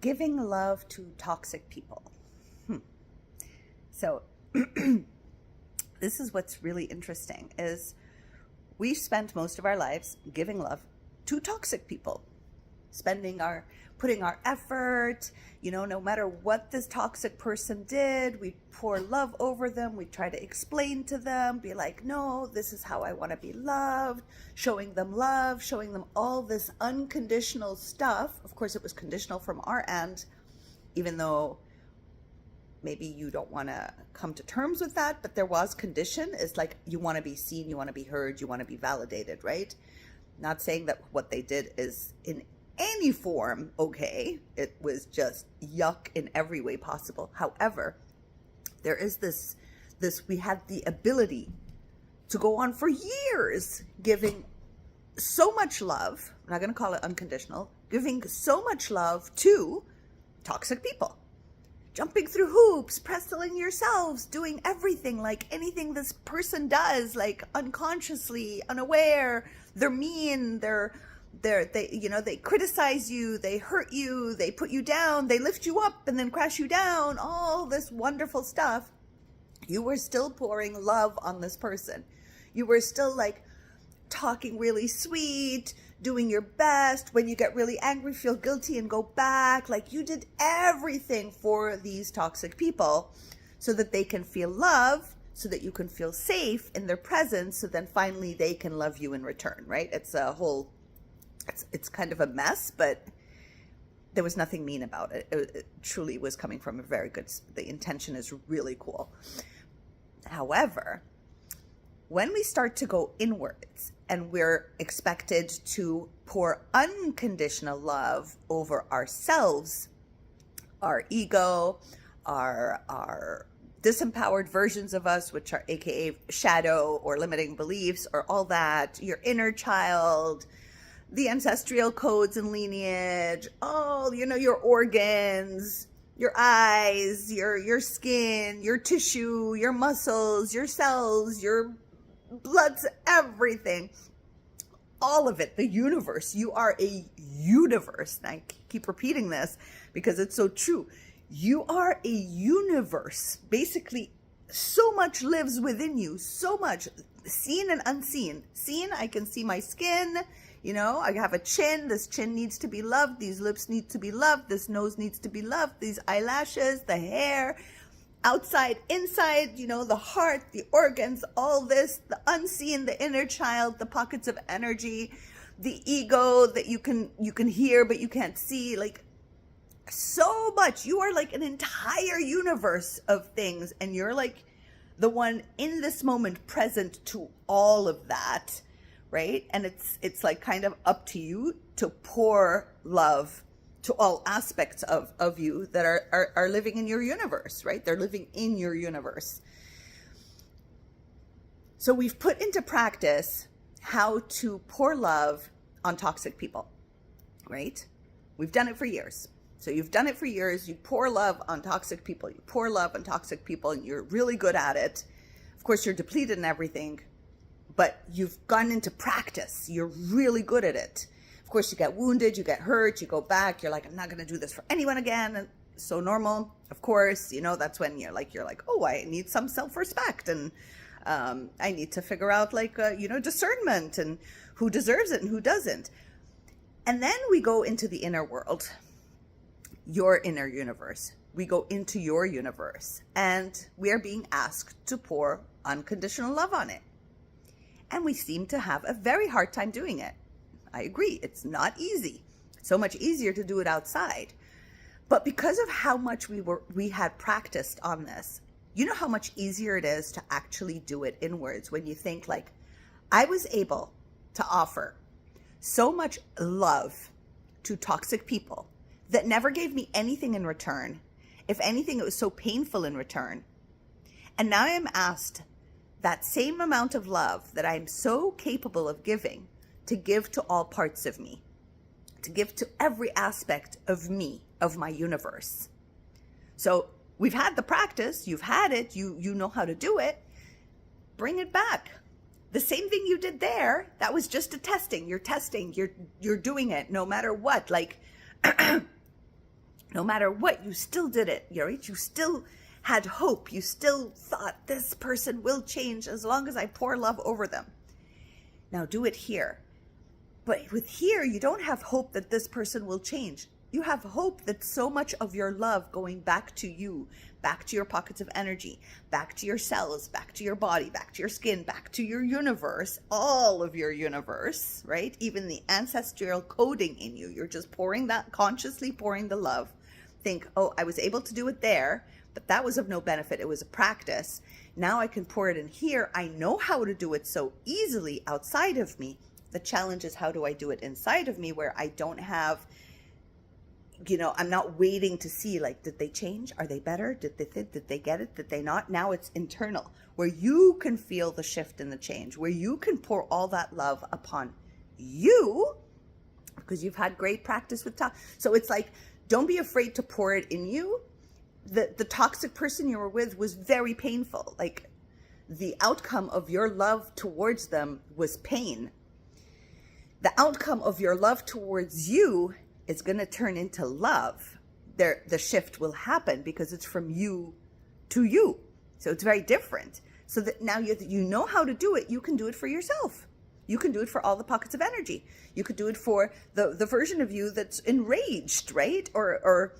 Giving love to toxic people. So this is what's really interesting is we've spent most of our lives giving love to toxic people, putting our effort, no matter what this toxic person did, we pour love over them. We try to explain to them, be like, no, this is how I want to be loved, showing them love, showing them all this unconditional stuff. Of course, it was conditional from our end, even though maybe you don't want to come to terms with that, but there was condition. It's like you want to be seen, you want to be heard, you want to be validated, right? Not saying that what they did is in any form okay. It was just yuck in every way possible. However, there is this we had the ability to go on for years giving so much love. I'm not going to call it unconditional, giving so much love to toxic people. Jumping through hoops, pressing yourselves, doing everything, like anything this person does, like unconsciously, unaware. They're mean, they criticize you, they hurt you, they put you down, they lift you up and then crash you down, all this wonderful stuff. You were still pouring love on this person. You were still like talking really sweet, doing your best. When you get really angry, feel guilty and go back. Like you did everything for these toxic people so that they can feel love, so that you can feel safe in their presence, so then finally they can love you in return, right? It's kind of a mess, but there was nothing mean about it. It truly was coming from the intention is really cool. However, when we start to go inwards and we're expected to pour unconditional love over ourselves, our ego, our disempowered versions of us, which are AKA shadow or limiting beliefs or all that, your inner child, the ancestral codes and lineage, all, your organs, your eyes, your skin, your tissue, your muscles, your cells, your bloods, everything, all of it, the universe. You are a universe. And I keep repeating this because it's so true. You are a universe. Basically, so much lives within you, so much, seen and unseen. Seen, I can see my skin. I have a chin. This chin needs to be loved. These lips need to be loved. This nose needs to be loved. These eyelashes, the hair, outside, inside, the heart, the organs, all this, the unseen, the inner child, the pockets of energy, the ego that you can hear but you can't see, like so much. You are like an entire universe of things, and you're like the one in this moment present to all of that, right? And it's like kind of up to you to pour love to all aspects of you that are living in your universe, right? They're living in your universe. So we've put into practice how to pour love on toxic people, right? We've done it for years. So you've done it for years. You pour love on toxic people. You pour love on toxic people, and you're really good at it. Of course, you're depleted in everything, but you've gone into practice. You're really good at it. Of course, you get wounded, you get hurt, you go back. You're like, I'm not going to do this for anyone again. And so normal. Of course, that's when you're like, oh, I need some self-respect, and I need to figure out discernment and who deserves it and who doesn't. And then we go into the inner world, your inner universe. We go into your universe, and we are being asked to pour unconditional love on it. And we seem to have a very hard time doing it. I agree. It's not easy. It's so much easier to do it outside. But because of how much we had practiced on this, you know how much easier it is to actually do it inwards when you think like, I was able to offer so much love to toxic people that never gave me anything in return. If anything, it was so painful in return. And now I am asked that same amount of love that I'm so capable of giving to give to all parts of me, to give to every aspect of me, of my universe. So we've had the practice, you've had it, you know how to do it. Bring it back. The same thing you did there, that was just a testing. You're testing, you're doing it no matter what. Like No matter what, you still did it, right? You still had hope. You still thought this person will change as long as I pour love over them. Now do it here. But with here, you don't have hope that this person will change. You have hope that so much of your love going back to you, back to your pockets of energy, back to your cells, back to your body, back to your skin, back to your universe, all of your universe, right? Even the ancestral coding in you. You're just pouring that, consciously pouring the love. Think, oh, I was able to do it there, but that was of no benefit. It was a practice. Now I can pour it in here. I know how to do it so easily outside of me. The challenge is, how do I do it inside of me where I don't have, I'm not waiting to see, like, did they change? Are they better? Did they get it? Did they not? Now it's internal, where you can feel the shift and the change, where you can pour all that love upon you because you've had great practice with So it's like, don't be afraid to pour it in you. The toxic person you were with was very painful. Like, the outcome of your love towards them was pain. The outcome of your love towards you is going to turn into love. The shift will happen because it's from you to you. So it's very different. So that now you know how to do it, you can do it for yourself. You can do it for all the pockets of energy. You could do it for the version of you that's enraged, right? Or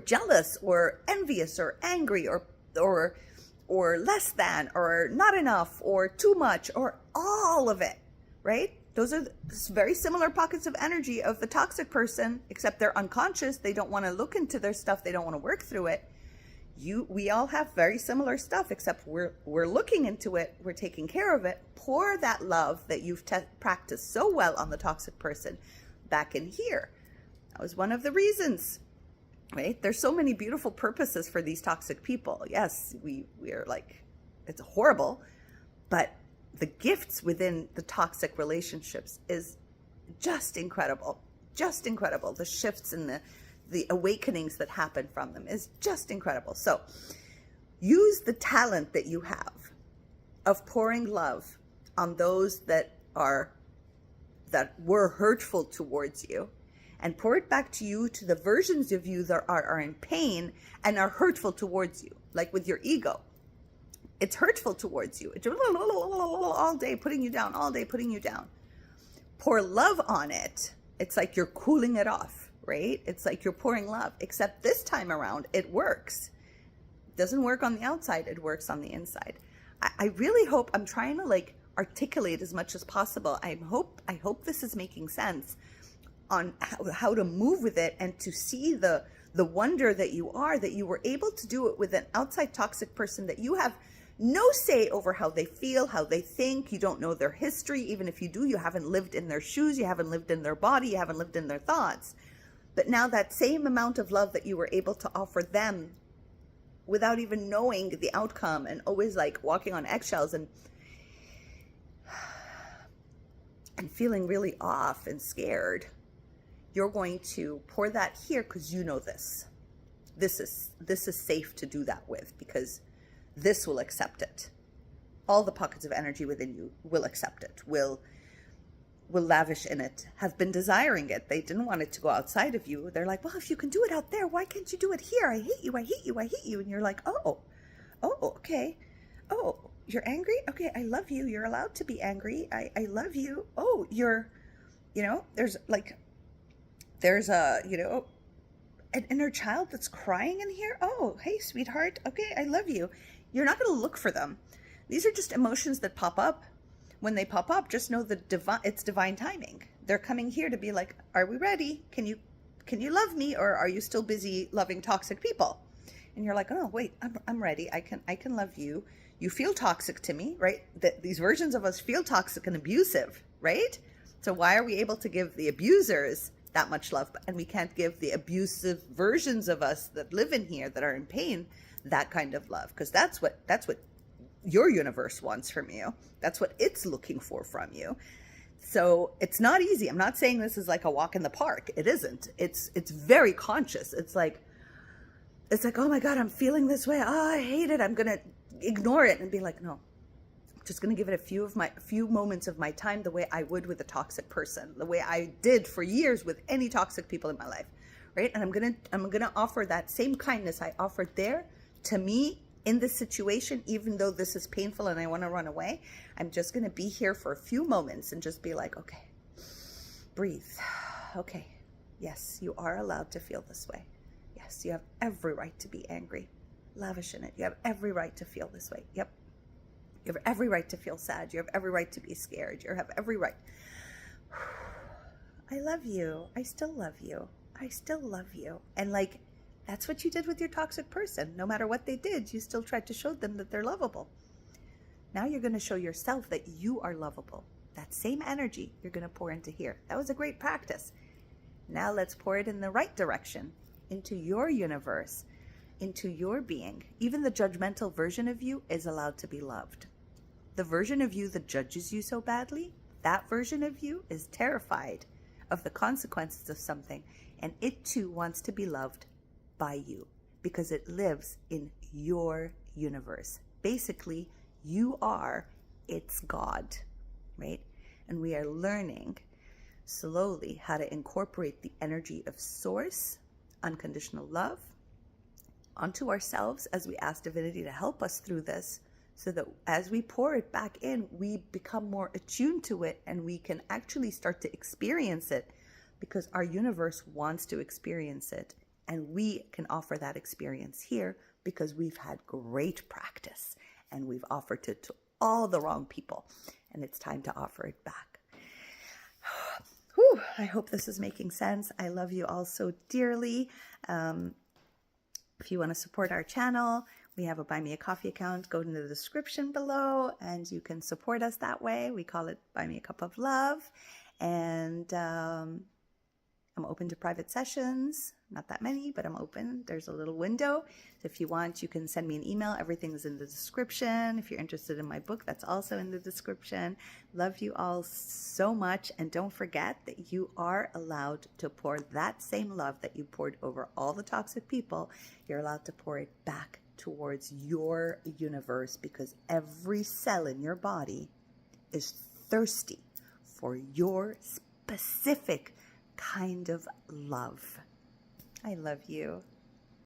jealous, or envious, or angry, or less than, or not enough, or too much, or all of it, right? Those are very similar pockets of energy of the toxic person, except they're unconscious. They don't want to look into their stuff. They don't want to work through it. We all have very similar stuff, except we're looking into it. We're taking care of it. Pour that love that you've practiced so well on the toxic person back in here. That was one of the reasons, right? There's so many beautiful purposes for these toxic people. Yes, we are like, it's horrible, but the gifts within the toxic relationships is just incredible. Just incredible. The shifts and the awakenings that happen from them is just incredible. So use the talent that you have of pouring love on those that were hurtful towards you, and pour it back to you, to the versions of you that are in pain and are hurtful towards you, like with your ego. It's hurtful towards you. It's all day putting you down, all day putting you down. Pour love on it. It's like you're cooling it off, right? It's like you're pouring love, except this time around, it works. It doesn't work on the outside. It works on the inside. I really hope, I'm trying to like articulate as much as possible. I hope this is making sense on how to move with it, and to see the wonder that you were able to do it with an outside toxic person that you have no say over how they feel, how they think. You don't know their history. Even if you do, you haven't lived in their shoes. You haven't lived in their body. You haven't lived in their thoughts. But now that same amount of love that you were able to offer them without even knowing the outcome, and always like walking on eggshells and feeling really off and scared, you're going to pour that here because you know this. This is safe to do that with, because this will accept it. All the pockets of energy within you will accept it, will lavish in it, have been desiring it. They didn't want it to go outside of you. They're like, well, if you can do it out there, why can't you do it here? I hate you, I hate you, I hate you. And you're like, oh, okay. Oh, you're angry? Okay, I love you. You're allowed to be angry. I love you. Oh, there's an inner child that's crying in here. Oh, hey, sweetheart. Okay, I love you. You're not going to look for them. These are just emotions that pop up. When they pop up, just know it's divine timing. They're coming here to be like, are we ready? Can you love me, or are you still busy loving toxic people? And you're like, oh, wait, I'm ready. I can love you. You feel toxic to me, right? These versions of us feel toxic and abusive, right? So why are we able to give the abusers that much love, and we can't give the abusive versions of us that live in here, that are in pain, that kind of love? Because that's what your universe wants from you. That's what it's looking for from you. So it's not easy. I'm not saying this is like a walk in the park. It isn't. It's very conscious. It's like, oh my God, I'm feeling this way. Oh, I hate it. I'm gonna ignore it and be like, no, I'm just gonna give it a few moments of my time, the way I would with a toxic person, the way I did for years with any toxic people in my life, right? And I'm gonna offer that same kindness I offered there to me in this situation, even though this is painful and I want to run away. I'm just gonna be here for a few moments and just be like, okay, breathe. Okay, yes, you are allowed to feel this way. Yes, you have every right to be angry. Lavish in it. You have every right to feel this way. Yep. You have every right to feel sad. You have every right to be scared. You have every right. I love you. I still love you. I still love you. And like, that's what you did with your toxic person. No matter what they did, you still tried to show them that they're lovable. Now you're going to show yourself that you are lovable. That same energy you're going to pour into here. That was a great practice. Now let's pour it in the right direction, into your universe, into your being. Even the judgmental version of you is allowed to be loved. The version of you that judges you so badly, that version of you is terrified of the consequences of something, and it too wants to be loved by you because it lives in your universe. Basically, you are its God, right? And we are learning slowly how to incorporate the energy of source, unconditional love, onto ourselves as we ask Divinity to help us through this, so that as we pour it back in, we become more attuned to it and we can actually start to experience it, because our universe wants to experience it, and we can offer that experience here because we've had great practice and we've offered it to all the wrong people, and it's time to offer it back. Whew, I hope this is making sense. I love you all so dearly. If you want to support our channel, we have a Buy Me a Coffee account. Go in the description below and you can support us that way. We call it Buy Me a Cup of Love. And I'm open to private sessions. Not that many, but I'm open. There's a little window. So if you want, you can send me an email. Everything is in the description. If you're interested in my book, that's also in the description. Love you all so much. And don't forget that you are allowed to pour that same love that you poured over all the toxic people. You're allowed to pour it back towards your universe, because every cell in your body is thirsty for your specific kind of love. I love you.